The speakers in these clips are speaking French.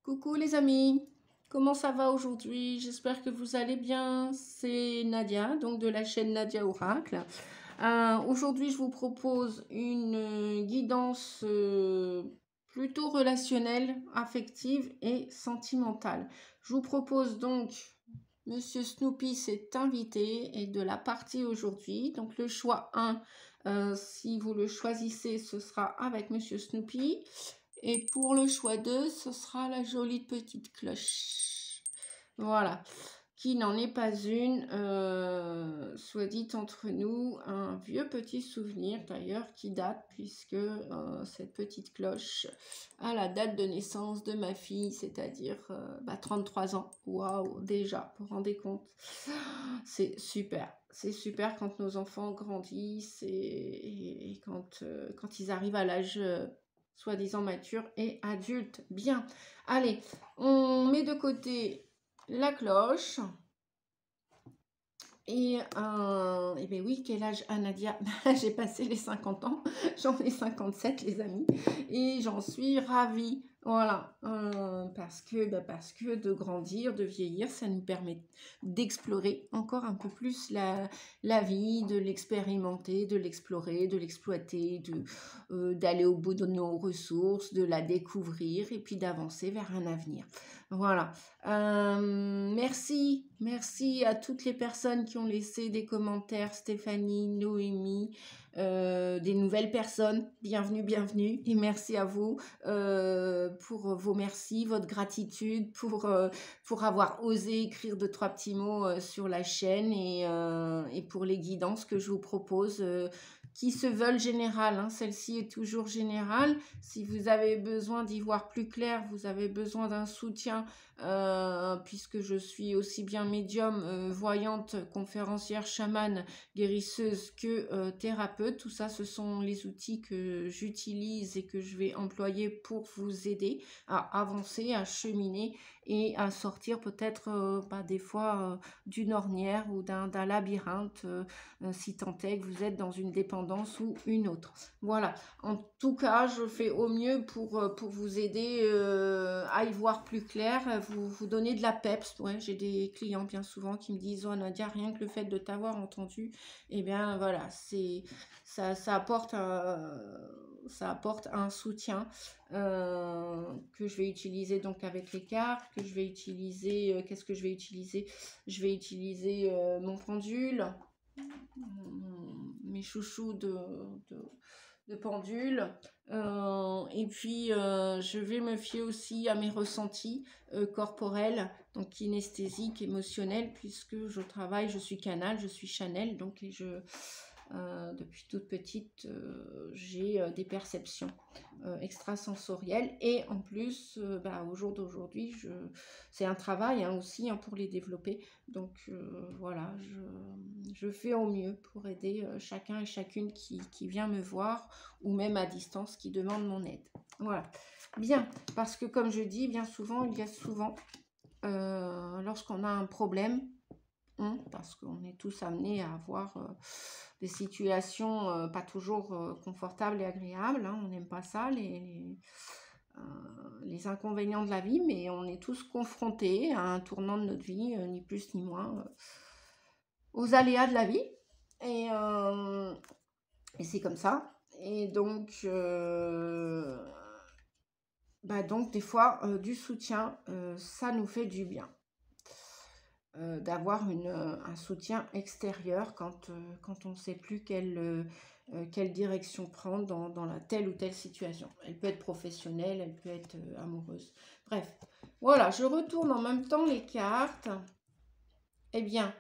Coucou les amis, comment ça va aujourd'hui? J'espère que vous allez bien. C'est Nadia, donc de la chaîne Nadia Oracle. Aujourd'hui, je vous propose une guidance plutôt relationnelle, affective et sentimentale. Je vous propose donc, Monsieur Snoopy s'est invité et de la partie aujourd'hui. Donc le choix 1, si vous le choisissez, ce sera avec Monsieur Snoopy. Et pour le choix 2, ce sera la jolie petite cloche. Voilà. Qui n'en est pas une, soit dit entre nous, un vieux petit souvenir d'ailleurs qui date, puisque cette petite cloche a la date de naissance de ma fille, c'est-à-dire 33 ans. Waouh, déjà, vous vous rendez compte? C'est super. C'est super quand nos enfants grandissent et quand ils arrivent à l'âge soi-disant mature et adulte. Bien, allez, on met de côté la cloche. Et ben oui, quel âge a Nadia? J'ai passé les 50 ans, j'en ai 57 les amis, et j'en suis ravie. Voilà, parce que de grandir, de vieillir, ça nous permet d'explorer encore un peu plus la vie, de l'expérimenter, de l'explorer, de l'exploiter, d'aller au bout de nos ressources, de la découvrir et puis d'avancer vers un avenir. Voilà. Merci à toutes les personnes qui ont laissé des commentaires, Stéphanie, Noémie, des nouvelles personnes, bienvenue, et merci à vous pour vos merci, votre gratitude, pour avoir osé écrire 2-3 petits mots sur la chaîne et pour les guidances que je vous propose qui se veulent générales, hein. Celle-ci est toujours générale. Si vous avez besoin d'y voir plus clair, vous avez besoin d'un soutien, puisque je suis aussi bien médium, voyante, conférencière, chamane, guérisseuse que thérapeute. Tout ça, ce sont les outils que j'utilise et que je vais employer pour vous aider à avancer, à cheminer et à sortir peut-être des fois d'une ornière ou d'un labyrinthe, si tant est que vous êtes dans une dépendance ou une autre. Voilà, en tout cas, je fais au mieux pour vous aider à y voir plus clair, vous donner de la peps. Ouais, j'ai des clients bien souvent qui me disent « Oh Nadia, rien que le fait de t'avoir entendu, eh bien voilà, ça apporte un soutien que je vais utiliser donc avec les cartes, que je vais utiliser, qu'est-ce que je vais utiliser? Je vais utiliser mon pendule, mes chouchous de pendule, et puis je vais me fier aussi à mes ressentis corporels, donc kinesthésiques, émotionnels, puisque je suis canal, je suis Chanel, donc depuis toute petite, j'ai des perceptions extrasensorielles, et en plus, au jour d'aujourd'hui, c'est un travail aussi pour les développer. Donc voilà, je fais au mieux pour aider chacun et chacune qui vient me voir, ou même à distance, qui demande mon aide. Voilà, bien, parce que comme je dis, bien souvent, lorsqu'on a un problème, parce qu'on est tous amenés à avoir des situations pas toujours confortables et agréables, hein, on n'aime pas ça, les inconvénients de la vie, mais on est tous confrontés à un tournant de notre vie, ni plus ni moins, aux aléas de la vie, et c'est comme ça. Et donc, des fois, du soutien, ça nous fait du bien. D'avoir un soutien extérieur quand on ne sait plus quelle direction prendre dans la telle ou telle situation. Elle peut être professionnelle, elle peut être amoureuse. Bref, voilà, je retourne en même temps les cartes. Eh bien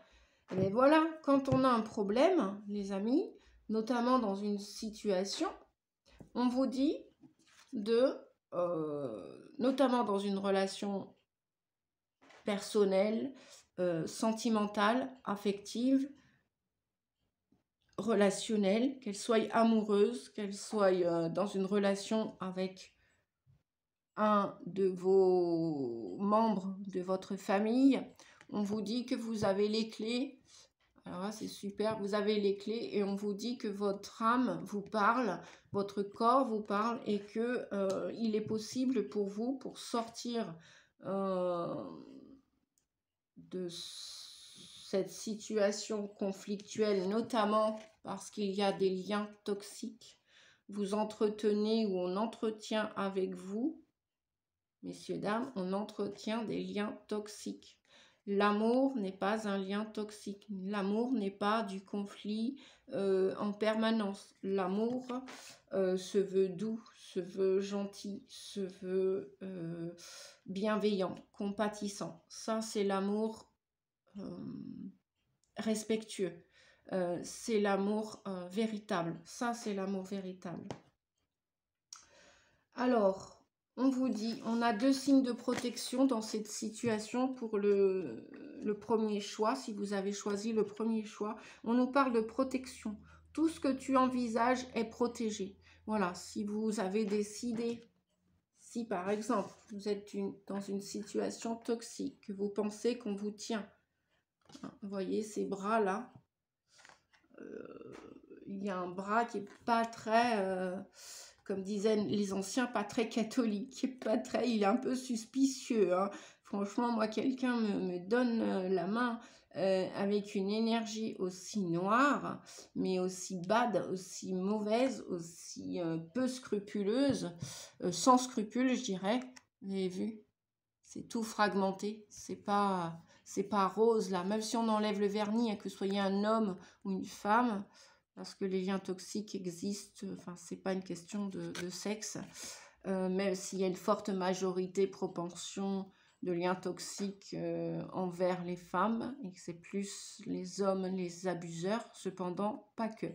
voilà, quand on a un problème, les amis, notamment dans une situation, on vous dit notamment dans une relation personnelle, sentimentale, affective, relationnelle, qu'elle soit amoureuse, qu'elle soit dans une relation avec un de vos membres de votre famille, on vous dit que vous avez les clés Alors là, c'est super. Vous avez les clés et on vous dit que votre âme vous parle, votre corps vous parle et que il est possible pour vous, pour sortir de cette situation conflictuelle, notamment parce qu'il y a des liens toxiques, vous entretenez ou on entretient avec vous, messieurs, dames, on entretient des liens toxiques. L'amour n'est pas un lien toxique. L'amour n'est pas du conflit en permanence. L'amour se veut doux, se veut gentil, se veut bienveillant, compatissant. Ça, c'est l'amour respectueux. C'est l'amour véritable. Ça, c'est l'amour véritable. Alors, on vous dit, on a 2 signes de protection dans cette situation pour le premier choix. Si vous avez choisi le premier choix, on nous parle de protection. Tout ce que tu envisages est protégé. Voilà, si vous avez décidé, si par exemple, vous êtes dans une situation toxique, que vous pensez qu'on vous tient, vous voyez ces bras-là, il y a un bras qui n'est pas très, comme disaient les anciens, pas très catholique, il est un peu suspicieux. Hein. Franchement, moi, quelqu'un me donne la main avec une énergie aussi noire, mais aussi bad, aussi mauvaise, aussi peu scrupuleuse, sans scrupules, je dirais. Vous avez vu? C'est tout fragmenté, c'est pas rose là. Même si on enlève le vernis, hein, que ce soit un homme ou une femme, parce que les liens toxiques existent, enfin c'est pas une question de sexe, même s'il y a une forte majorité, propension de liens toxiques envers les femmes, et que c'est plus les hommes, les abuseurs, cependant pas que.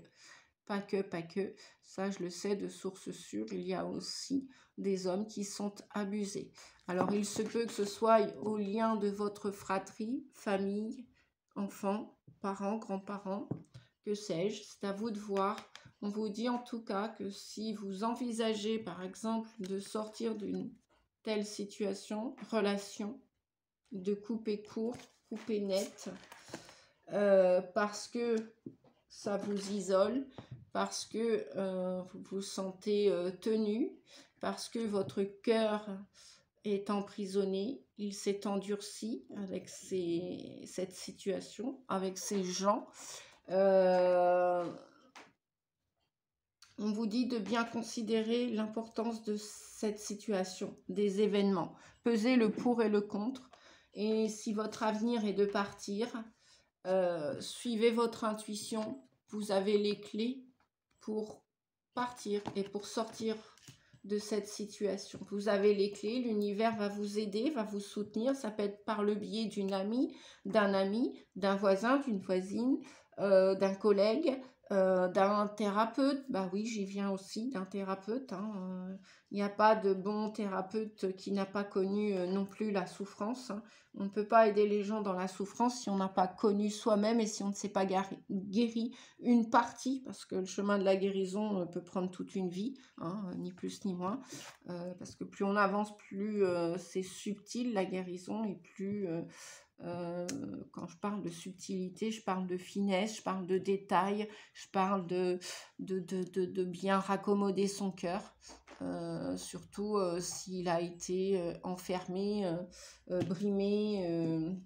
Pas que, ça je le sais de sources sûres, il y a aussi des hommes qui sont abusés. Alors il se peut que ce soit au lien de votre fratrie, famille, enfants, parents, grands-parents, que sais-je, c'est à vous de voir. On vous dit en tout cas que si vous envisagez par exemple de sortir d'une telle situation, relation, de couper court, couper net, parce que ça vous isole, parce que vous vous sentez tenu, parce que votre cœur est emprisonné, il s'est endurci avec cette situation, avec ces gens. On vous dit de bien considérer l'importance de cette situation, des événements. Pesez le pour et le contre. Et si votre avenir est de partir, suivez votre intuition. Vous avez les clés pour partir et pour sortir de cette situation. Vous avez les clés, l'univers va vous aider, va vous soutenir. Ça peut être par le biais d'une amie, d'un voisin, d'une voisine, d'un collègue, d'un thérapeute. Bah oui, j'y viens aussi, d'un thérapeute. Hein. Il n'y a pas de bon thérapeute qui n'a pas connu non plus la souffrance. Hein. On ne peut pas aider les gens dans la souffrance si on n'a pas connu soi-même et si on ne s'est pas guéri une partie, parce que le chemin de la guérison peut prendre toute une vie, hein, ni plus ni moins, parce que plus on avance, plus c'est subtil la guérison, et plus, quand je parle de subtilité, je parle de finesse, je parle de détails, je parle de bien raccommoder son cœur. Surtout s'il a été enfermé, brimé,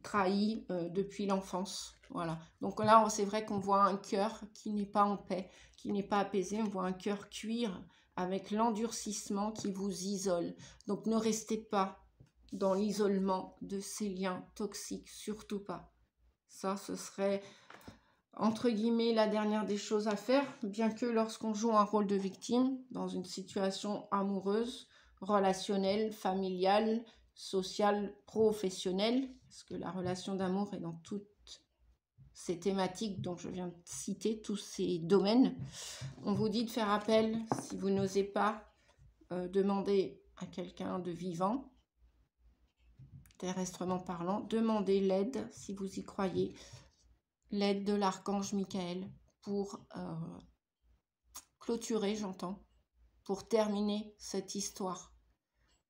trahi depuis l'enfance. Voilà. Donc là, c'est vrai qu'on voit un cœur qui n'est pas en paix, qui n'est pas apaisé. On voit un cœur cuire avec l'endurcissement qui vous isole. Donc ne restez pas dans l'isolement de ces liens toxiques, surtout pas. Ça, ce serait entre guillemets la dernière des choses à faire, bien que lorsqu'on joue un rôle de victime dans une situation amoureuse, relationnelle, familiale, sociale, professionnelle, parce que la relation d'amour est dans toutes ces thématiques dont je viens de citer, tous ces domaines, on vous dit de faire appel, si vous n'osez pas demander à quelqu'un de vivant, terrestrement parlant, demandez l'aide si vous y croyez, l'aide de l'archange Michael pour clôturer, j'entends, pour terminer cette histoire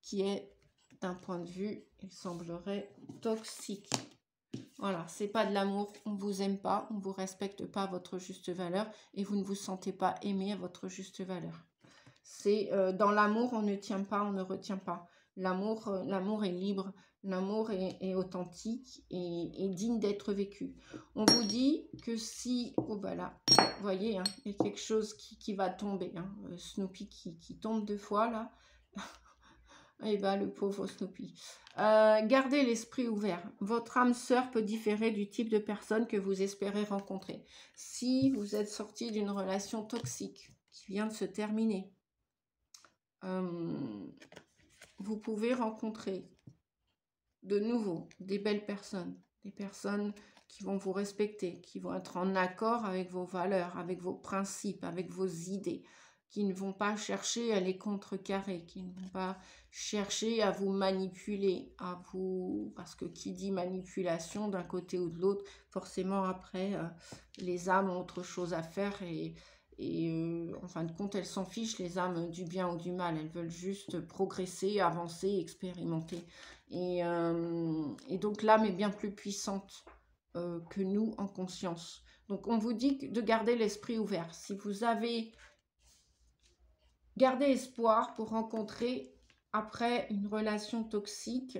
qui est, d'un point de vue, il semblerait, toxique. Voilà, c'est pas de l'amour, on vous aime pas, on vous respecte pas à votre juste valeur et vous ne vous sentez pas aimé à votre juste valeur. C'est dans l'amour, on ne tient pas, on ne retient pas. L'amour est libre, l'amour est authentique et digne d'être vécu. On vous dit que si, oh bah là, vous voyez, hein, il y a quelque chose qui va tomber. Hein, Snoopy qui tombe 2 fois là. Eh ben, le pauvre Snoopy. Gardez l'esprit ouvert. Votre âme sœur peut différer du type de personne que vous espérez rencontrer. Si vous êtes sorti d'une relation toxique qui vient de se terminer, vous pouvez rencontrer de nouveau des belles personnes, des personnes qui vont vous respecter, qui vont être en accord avec vos valeurs, avec vos principes, avec vos idées, qui ne vont pas chercher à les contrecarrer, qui ne vont pas chercher à vous manipuler, parce que qui dit manipulation d'un côté ou de l'autre, forcément après, les âmes ont autre chose à faire et en fin de compte, elles s'en fichent, les âmes, du bien ou du mal. Elles veulent juste progresser, avancer, expérimenter. Et donc l'âme est bien plus puissante que nous en conscience. Donc on vous dit de garder l'esprit ouvert. Si vous avez gardé espoir pour rencontrer après une relation toxique,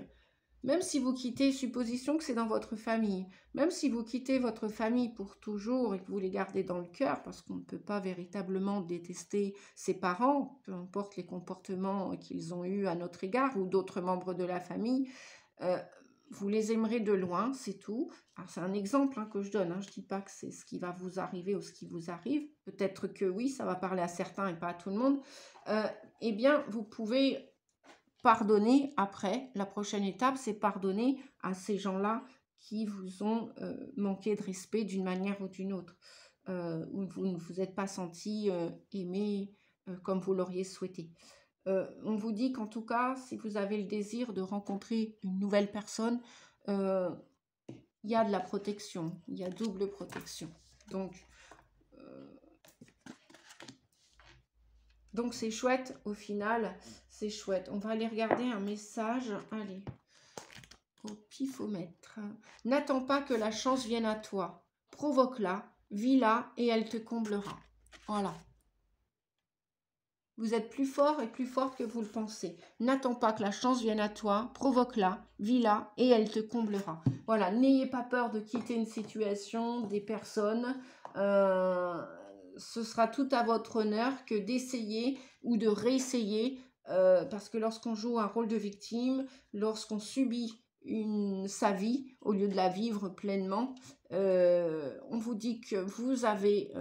même si vous quittez, supposition que c'est dans votre famille, même si vous quittez votre famille pour toujours et que vous les gardez dans le cœur, parce qu'on ne peut pas véritablement détester ses parents, peu importe les comportements qu'ils ont eus à notre égard ou d'autres membres de la famille, vous les aimerez de loin, c'est tout. C'est un exemple que je donne, je ne dis pas que c'est ce qui va vous arriver ou ce qui vous arrive, peut-être que oui, ça va parler à certains et pas à tout le monde, eh bien, vous pouvez pardonner après. La prochaine étape, c'est pardonner à ces gens-là qui vous ont manqué de respect d'une manière ou d'une autre, où vous ne vous êtes pas senti aimé comme vous l'auriez souhaité. On vous dit qu'en tout cas, si vous avez le désir de rencontrer une nouvelle personne, il y a de la protection, il y a double protection. Donc c'est chouette, au final, c'est chouette. On va aller regarder un message. Allez, au pifomètre. N'attends pas que la chance vienne à toi. Provoque-la, vis-la et elle te comblera. Voilà. Vous êtes plus fort et plus forte que vous le pensez. N'attends pas que la chance vienne à toi, provoque-la, vis-la et elle te comblera. Voilà, n'ayez pas peur de quitter une situation, des personnes. Ce sera tout à votre honneur que d'essayer ou de réessayer. Parce que lorsqu'on joue un rôle de victime, lorsqu'on subit sa vie au lieu de la vivre pleinement, on vous dit que vous avez...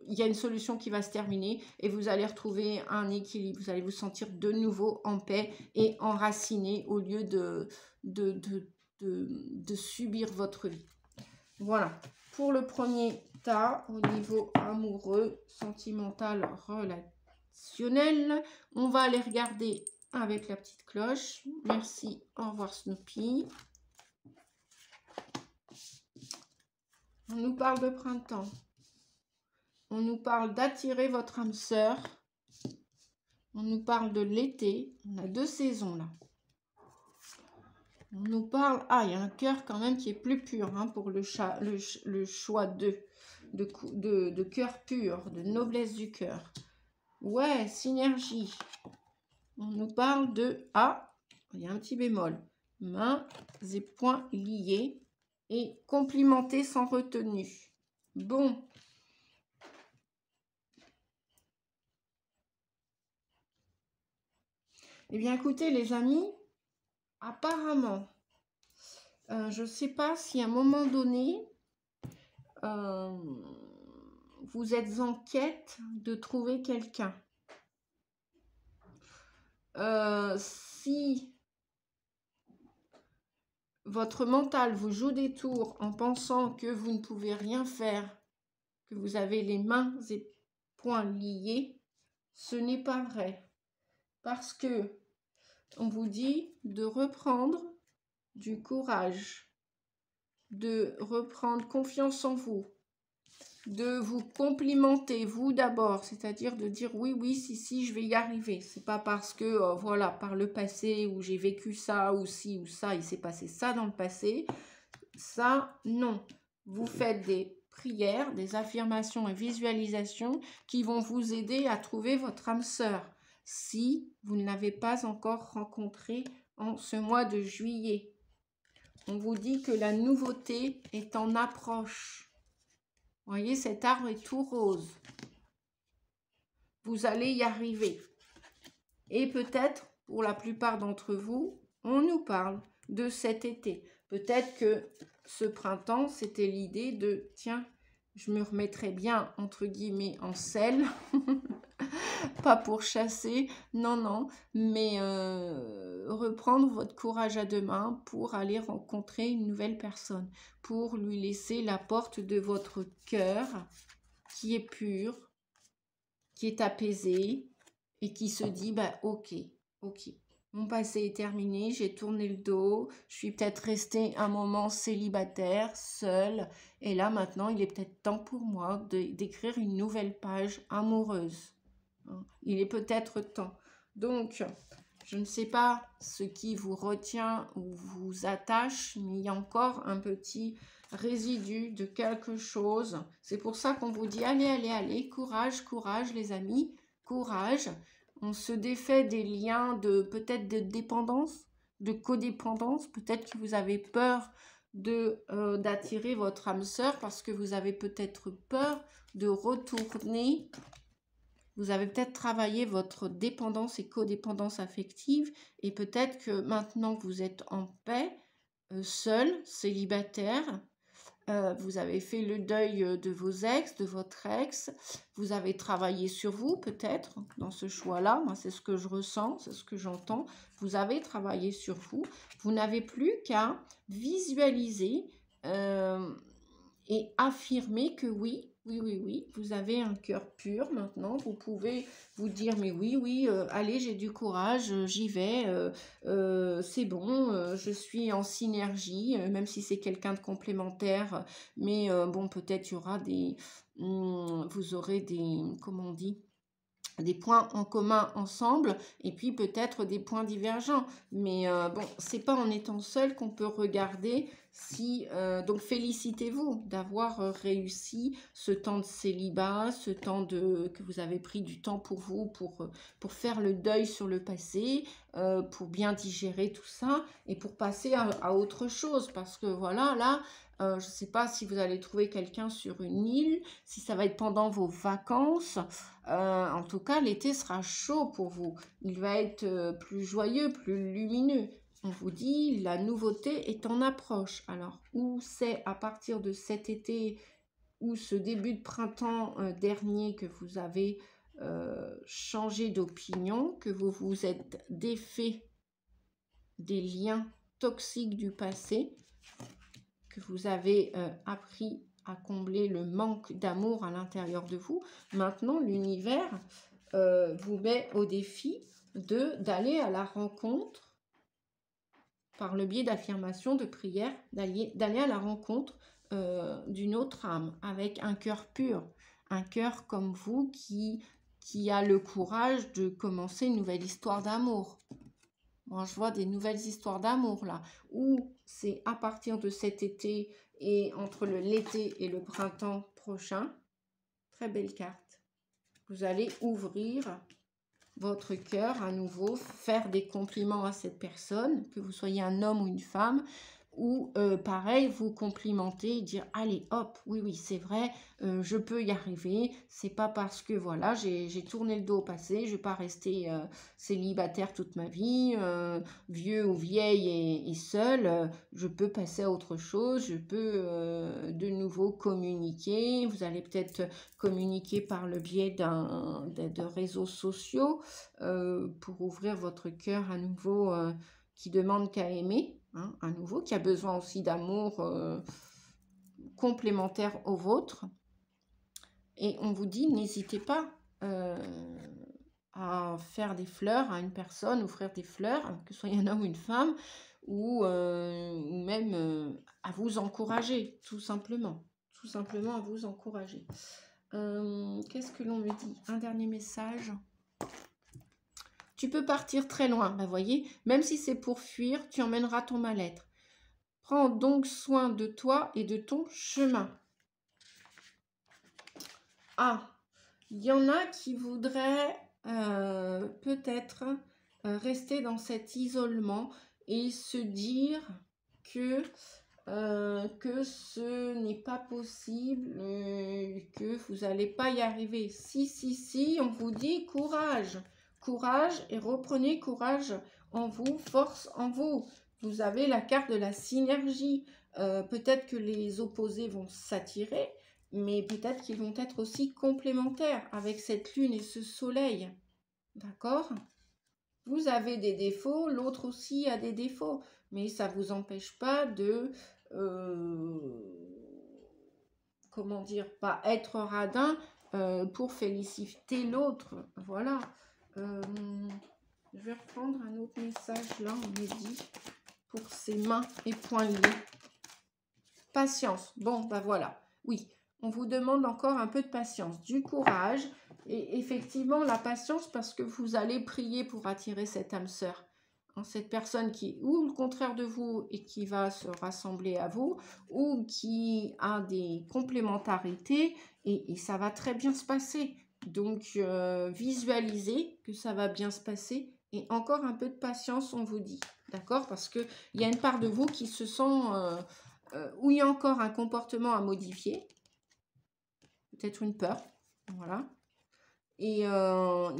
il y a une solution qui va se terminer et vous allez retrouver un équilibre. Vous allez vous sentir de nouveau en paix et enraciné au lieu de subir votre vie. Voilà. Pour le premier tas, au niveau amoureux, sentimental, relationnel, on va aller regarder avec la petite cloche. Merci. Au revoir Snoopy. On nous parle de printemps. On nous parle d'attirer votre âme sœur. On nous parle de l'été. On a 2 saisons là. On nous parle... Ah, il y a un cœur quand même qui est plus pur pour le choix de cœur pur, de noblesse du cœur. Ouais, synergie. On nous parle de... Ah, il y a un petit bémol. Mains et poings liés et complimentés sans retenue. Bon. Eh bien, écoutez, les amis, apparemment, je ne sais pas si à un moment donné, vous êtes en quête de trouver quelqu'un. Si votre mental vous joue des tours en pensant que vous ne pouvez rien faire, que vous avez les mains et poings liés, ce n'est pas vrai. Parce que on vous dit de reprendre du courage, de reprendre confiance en vous, de vous complimenter, vous d'abord, c'est-à-dire de dire oui, si, je vais y arriver. C'est pas parce que, voilà, par le passé où j'ai vécu ça ou ci ou ça, il s'est passé ça dans le passé. Ça, non. Vous faites des prières, des affirmations et visualisations qui vont vous aider à trouver votre âme sœur si vous ne l'avez pas encore rencontrée en ce mois de juillet. On vous dit que la nouveauté est en approche. Vous voyez, cet arbre est tout rose. Vous allez y arriver. Et peut-être, pour la plupart d'entre vous, on nous parle de cet été. Peut-être que ce printemps, c'était l'idée de, tiens, je me remettrai bien, entre guillemets, en selle. Pas pour chasser, non, non, mais reprendre votre courage à deux mains pour aller rencontrer une nouvelle personne, pour lui laisser la porte de votre cœur qui est pur, qui est apaisé et qui se dit, bah ok, mon passé est terminé, j'ai tourné le dos, je suis peut-être restée un moment célibataire, seule, et là maintenant il est peut-être temps pour moi d'écrire une nouvelle page amoureuse. Il est peut-être temps. Donc, je ne sais pas ce qui vous retient ou vous attache, mais il y a encore un petit résidu de quelque chose. C'est pour ça qu'on vous dit, allez, allez, allez, courage, courage les amis, courage. On se défait des liens de peut-être de dépendance, de codépendance. Peut-être que vous avez peur d'attirer votre âme sœur parce que vous avez peut-être peur de retourner. Vous avez peut-être travaillé votre dépendance et codépendance affective et peut-être que maintenant que vous êtes en paix, seul, célibataire, vous avez fait le deuil de vos ex, de votre ex, vous avez travaillé sur vous peut-être dans ce choix-là, moi c'est ce que je ressens, c'est ce que j'entends, vous avez travaillé sur vous, vous n'avez plus qu'à visualiser et affirmer que oui, vous avez un cœur pur maintenant, vous pouvez vous dire mais oui, allez j'ai du courage, j'y vais, c'est bon, je suis en synergie, même si c'est quelqu'un de complémentaire, mais bon peut-être il y aura vous aurez comment on dit, des points en commun ensemble et puis peut-être des points divergents. Mais bon, c'est pas en étant seul qu'on peut regarder si... donc félicitez-vous d'avoir réussi ce temps de célibat, ce temps que vous avez pris du temps pour vous, pour faire le deuil sur le passé, pour bien digérer tout ça et pour passer à autre chose. Parce que voilà, là... je ne sais pas si vous allez trouver quelqu'un sur une île, si ça va être pendant vos vacances. En tout cas, l'été sera chaud pour vous. Il va être plus joyeux, plus lumineux. On vous dit, la nouveauté est en approche. Alors, où c'est à partir de cet été ou ce début de printemps dernier que vous avez changé d'opinion, que vous vous êtes défait des liens toxiques du passé, que vous avez appris à combler le manque d'amour à l'intérieur de vous. Maintenant, l'univers vous met au défi d'aller à la rencontre, par le biais d'affirmations, de prières, d'aller à la rencontre d'une autre âme, avec un cœur pur, un cœur comme vous qui a le courage de commencer une nouvelle histoire d'amour. Moi, je vois des nouvelles histoires d'amour là, où c'est à partir de cet été et entre l'été et le printemps prochain. Très belle carte. Vous allez ouvrir votre cœur à nouveau, faire des compliments à cette personne, que vous soyez un homme ou une femme, ou pareil, vous complimenter, dire allez hop, oui c'est vrai, je peux y arriver, c'est pas parce que voilà, j'ai tourné le dos au passé, je vais pas rester célibataire toute ma vie, vieux ou vieille et seule, je peux passer à autre chose, je peux de nouveau communiquer, vous allez peut-être communiquer par le biais de réseaux sociaux pour ouvrir votre cœur à nouveau qui demande qu'à aimer. Hein, à nouveau, qui a besoin aussi d'amour complémentaire au vôtre. Et on vous dit, n'hésitez pas à faire des fleurs à une personne, offrir des fleurs, que ce soit un homme ou une femme, ou même à vous encourager, tout simplement à vous encourager. Qu'est-ce que l'on me dit? Un dernier message. Tu peux partir très loin, vous voyez, même si c'est pour fuir, tu emmèneras ton mal-être. Prends donc soin de toi et de ton chemin. Ah, il y en a qui voudraient peut-être rester dans cet isolement et se dire que ce n'est pas possible, que vous n'allez pas y arriver. Si, on vous dit courage, courage et reprenez courage en vous, force en vous. Vous avez la carte de la synergie. Peut-être que les opposés vont s'attirer, mais peut-être qu'ils vont être aussi complémentaires avec cette lune et ce soleil. D'accord ? Vous avez des défauts, l'autre aussi a des défauts, mais ça ne vous empêche pas de, comment dire, pas être radin pour féliciter l'autre. Voilà. Je vais reprendre un autre message là, on me dit, pour ses mains et poings liés. Patience. Bon, ben voilà. Oui, on vous demande encore un peu de patience, du courage. Et effectivement, la patience parce que vous allez prier pour attirer cette âme sœur. Cette personne qui, ou le contraire de vous, et qui va se rassembler à vous, ou qui a des complémentarités, et ça va très bien se passer. Donc, visualisez que ça va bien se passer, et encore un peu de patience, on vous dit. D'accord? Parce qu'il y a une part de vous qui se sent... où il y a encore un comportement à modifier, peut-être une peur, voilà. Et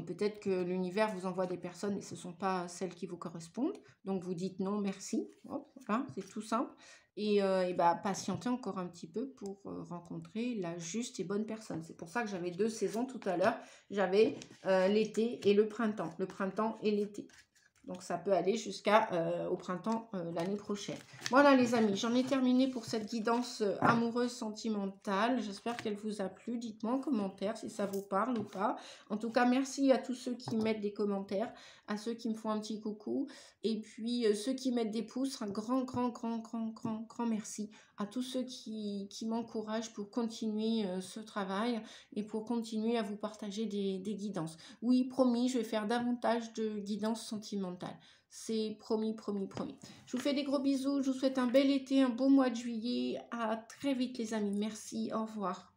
peut-être que l'univers vous envoie des personnes et ce ne sont pas celles qui vous correspondent. Donc vous dites non, merci. Hop, voilà, c'est tout simple. Et bah, patientez encore un petit peu pour rencontrer la juste et bonne personne. C'est pour ça que j'avais 2 saisons tout à l'heure. J'avais l'été et le printemps et l'été. Donc, ça peut aller jusqu'au printemps l'année prochaine. Voilà les amis, j'en ai terminé pour cette guidance amoureuse sentimentale. J'espère qu'elle vous a plu. Dites-moi en commentaire si ça vous parle ou pas. En tout cas, merci à tous ceux qui mettent des commentaires, à ceux qui me font un petit coucou. Et puis, ceux qui mettent des pouces, un grand merci. À tous ceux qui m'encouragent pour continuer ce travail et pour continuer à vous partager des guidances. Oui, promis, je vais faire davantage de guidance sentimentale. C'est promis. Je vous fais des gros bisous. Je vous souhaite un bel été, un beau mois de juillet. À très vite les amis. Merci. Au revoir.